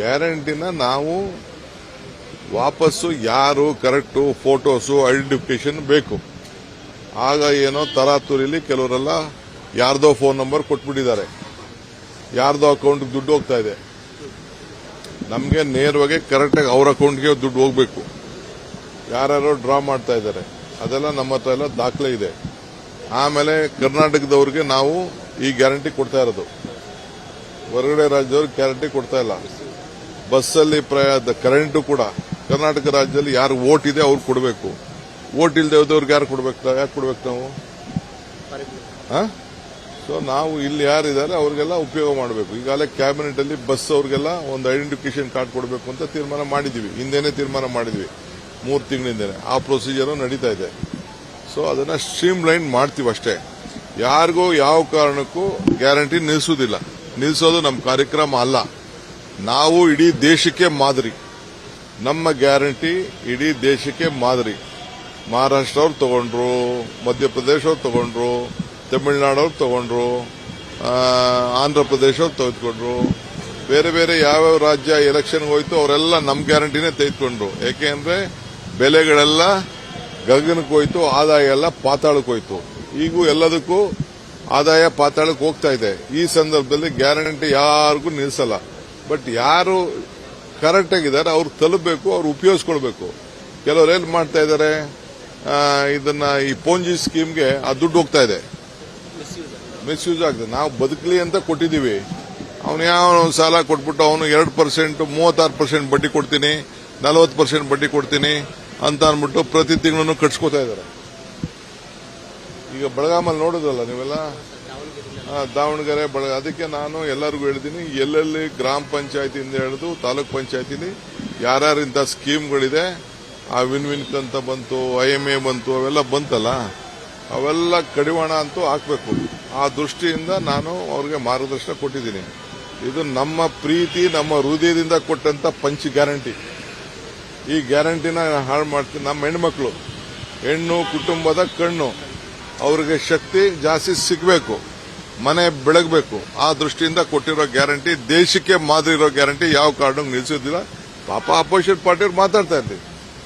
ಗ್ಯಾರಂಟಿನ ನಾವು ವಾಪಸ್ಸು ಯಾರು ಕರೆಕ್ಟು ಫೋಟೋಸು ಐಡೆಂಟಿಫಿಕೇಶನ್ ಬೇಕು. ಆಗ ಏನೋ ತರಾತುರಿಲಿ ಕೆಲವರೆಲ್ಲ ಯಾರ್ದೋ ಫೋನ್ ನಂಬರ್ ಕೊಟ್ಬಿಟ್ಟಿದ್ದಾರೆ, ಯಾರ್ದೋ ಅಕೌಂಟ್ಗೆ ದುಡ್ಡು ಹೋಗ್ತಾ ಇದೆ. ನಮಗೆ ನೇರವಾಗಿ ಕರೆಕ್ಟಾಗಿ ಅವ್ರ ಅಕೌಂಟ್ಗೆ ದುಡ್ಡು ಹೋಗಬೇಕು. ಯಾರ್ಯಾರೋ ಡ್ರಾ ಮಾಡ್ತಾ ಇದ್ದಾರೆ, ಅದೆಲ್ಲ ನಮ್ಮ ಹತ್ರ ಎಲ್ಲ ದಾಖಲೆ ಇದೆ. ಆಮೇಲೆ ಕರ್ನಾಟಕದವ್ರಿಗೆ ನಾವು ಈ ಗ್ಯಾರಂಟಿ ಕೊಡ್ತಾ ಇರೋದು, ಹೊರಗಡೆ ರಾಜ್ಯದವ್ರಿಗೆ ಗ್ಯಾರಂಟಿ ಕೊಡ್ತಾ ಇಲ್ಲ. ಬಸ್ಸಲ್ಲಿ ಕರೆಂಟು ಕೂಡ ಕರ್ನಾಟಕ ರಾಜ್ಯದಲ್ಲಿ ಯಾರು ವೋಟ್ ಇದೆ ಅವ್ರಿಗೆ ಕೊಡಬೇಕು. ವೋಟ್ ಇಲ್ಲದೆ ಹೋದವ್ರಿಗೆ ಯಾಕೆ ಕೊಡ್ಬೇಕು ನಾವು? ಸೊ ನಾವು ಇಲ್ಲಿ ಯಾರಿದ್ದಾರೆ ಅವ್ರಿಗೆಲ್ಲ ಉಪಯೋಗ ಮಾಡಬೇಕು. ಈಗಾಗಲೇ ಕ್ಯಾಬಿನೆಟ್ ಅಲ್ಲಿ ಬಸ್ ಅವ್ರಿಗೆಲ್ಲ ಒಂದು ಐಡೆಂಟಿಫಿಕೇಶನ್ ಕಾರ್ಡ್ ಕೊಡಬೇಕು ಅಂತ ತೀರ್ಮಾನ ಮಾಡಿದ್ವಿ. ಹಿಂದೆನೆ ತೀರ್ಮಾನ ಮಾಡಿದ್ವಿ, 3 ತಿಂಗಳಿಂದನೇ. ಆ ಪ್ರೊಸೀಜರ್ ನಡೀತಾ ಇದೆ. ಸೊ ಅದನ್ನ ಸ್ಟ್ರೀಮ್ ಲೈನ್ ಮಾಡ್ತೀವಿ ಅಷ್ಟೇ. ಯಾರಿಗೂ ಯಾವ ಕಾರಣಕ್ಕೂ ಗ್ಯಾರಂಟಿ ನಿಲ್ಲಿಸುವುದಿಲ್ಲ. ನಿಲ್ಲಿಸೋದು ನಮ್ಮ ಕಾರ್ಯಕ್ರಮ ಅಲ್ಲ. ನಾವು ಇಡೀ ದೇಶಕ್ಕೆ ಮಾದರಿ. ನಮ್ಮ ಗ್ಯಾರಂಟಿ ಇಡೀ ದೇಶಕ್ಕೆ ಮಾದರಿ. ಮಹಾರಾಷ್ಟ್ರ ಅವ್ರು ತಗೊಂಡ್ರು, ಮಧ್ಯಪ್ರದೇಶ ಅವ್ರು ತಗೊಂಡ್ರು, ತಮಿಳುನಾಡವ್ರು ತಗೊಂಡ್ರು, ಆಂಧ್ರ ಪ್ರದೇಶ ಅವ್ರು ತೆಗೆದುಕೊಂಡ್ರು, ಬೇರೆ ಬೇರೆ ಯಾವ್ಯಾವ ರಾಜ್ಯ ಎಲೆಕ್ಷನ್ಗೆ ಹೋಯ್ತು ಅವರೆಲ್ಲ ನಮ್ಮ ಗ್ಯಾರಂಟಿನೇ ತೆಗೆದುಕೊಂಡ್ರು. ಯಾಕೆಂದ್ರೆ ಬೆಲೆಗಳೆಲ್ಲ ಗಗನಕ್ಕೆ ಹೋಯ್ತು, ಆದಾಯ ಎಲ್ಲ ಪಾತಾಳಕ್ಕೆ ಹೋಯ್ತು. ಈಗೂ ಎಲ್ಲದಕ್ಕೂ ಆದಾಯ ಪಾತಾಳಕ್ಕೆ ಹೋಗ್ತಾ ಇದೆ. ಈ ಸಂದರ್ಭದಲ್ಲಿ ಗ್ಯಾರಂಟಿ ಯಾರಿಗೂ ನಿಲ್ಲಿಸಲ್ಲ. ಬಟ್ ಯಾರು ಕರೆಕ್ಟ್ ಆಗಿದ್ದಾರೆ ಅವ್ರು ತಲುಪಬೇಕು, ಅವ್ರು ಉಪಯೋಗಿಸ್ಕೊಳ್ಬೇಕು. ಕೆಲವರು ಏನ್ ಮಾಡ್ತಾ ಇದ್ದಾರೆ, ಇದನ್ನ ಈ ಪೋಂಜಿ ಸ್ಕೀಮ್ಗೆ ಆ ದುಡ್ಡು ಹೋಗ್ತಾ ಇದೆ, ಮಿಸ್ಯೂಸ್ ಆಗ್ತದೆ. ನಾವು ಬದುಕಲಿ ಅಂತ ಕೊಟ್ಟಿದ್ದೀವಿ. ಅವನು ಯಾವ ಸಾಲ ಕೊಟ್ಬಿಟ್ಟು ಅವನು 2%, 36% ಬಡ್ಡಿ ಕೊಡ್ತೀನಿ, 40% ಬಡ್ಡಿ ಕೊಡ್ತೀನಿ ಅಂತ ಅಂದ್ಬಿಟ್ಟು ಪ್ರತಿ ತಿಂಗಳನ್ನು ಕಟ್ಸ್ಕೊತಾ ಇದ್ದಾರೆ. ಈಗ ಬೆಳಗಾಮಲ್ಲಿ ನೋಡೋದಲ್ಲ ನೀವೆಲ್ಲ, ದಾವಣಗೆರೆ ಅದಕ್ಕೆ ನಾನು ಎಲ್ಲರಿಗೂ ಹೇಳಿದ್ದೀನಿ, ಎಲ್ಲೆಲ್ಲಿ ಗ್ರಾಮ ಪಂಚಾಯತಿಯಿಂದ ಹಿಡಿದು ತಾಲೂಕ್ ಪಂಚಾಯತಿಲಿ ಯಾರ್ಯಾರು ಇಂಥ ಸ್ಕೀಮ್ಗಳಿದೆ, ಆ ವಿನ್ ಅಂತ ಬಂತು, IMA ಬಂತು, ಅವೆಲ್ಲ ಬಂತಲ್ಲ, ಅವೆಲ್ಲ ಕಡಿವಾಣ ಅಂತೂ ಹಾಕಬೇಕು. ಆ ದೃಷ್ಟಿಯಿಂದ ನಾನು ಅವ್ರಿಗೆ ಮಾರ್ಗದರ್ಶನ ಕೊಟ್ಟಿದ್ದೀನಿ. ಇದು ನಮ್ಮ ಪ್ರೀತಿ, ನಮ್ಮ ಹೃದಯದಿಂದ ಕೊಟ್ಟಂತ ಪಂಚ್ ಗ್ಯಾರಂಟಿ. ಈ ಗ್ಯಾರಂಟಿನ ಹಾಳು ಮಾಡ್ತೀನಿ. ನಮ್ಮ ಹೆಣ್ಮಕ್ಳು, ಹೆಣ್ಣು ಕುಟುಂಬದ ಕಣ್ಣು, ಅವ್ರಿಗೆ ಶಕ್ತಿ ಜಾಸ್ತಿ ಸಿಗಬೇಕು, ಮನೆ ಬೆಳಗಬೇಕು. ಆ ದೃಷ್ಟಿಯಿಂದ ಕೊಟ್ಟಿರೋ ಗ್ಯಾರಂಟಿ, ದೇಶಕ್ಕೆ ಮಾದರಿ ಇರೋ ಗ್ಯಾರಂಟಿ ಯಾವ ಕಾರಣಕ್ಕೂ ನಿಲ್ಲಿಸೋದಿಲ್ಲ. ಪಾಪ ಅಪೋಸಿಷನ್ ಪಾರ್ಟಿಯವ್ರು ಮಾತಾಡ್ತಾ ಇರ್ತೀವಿ.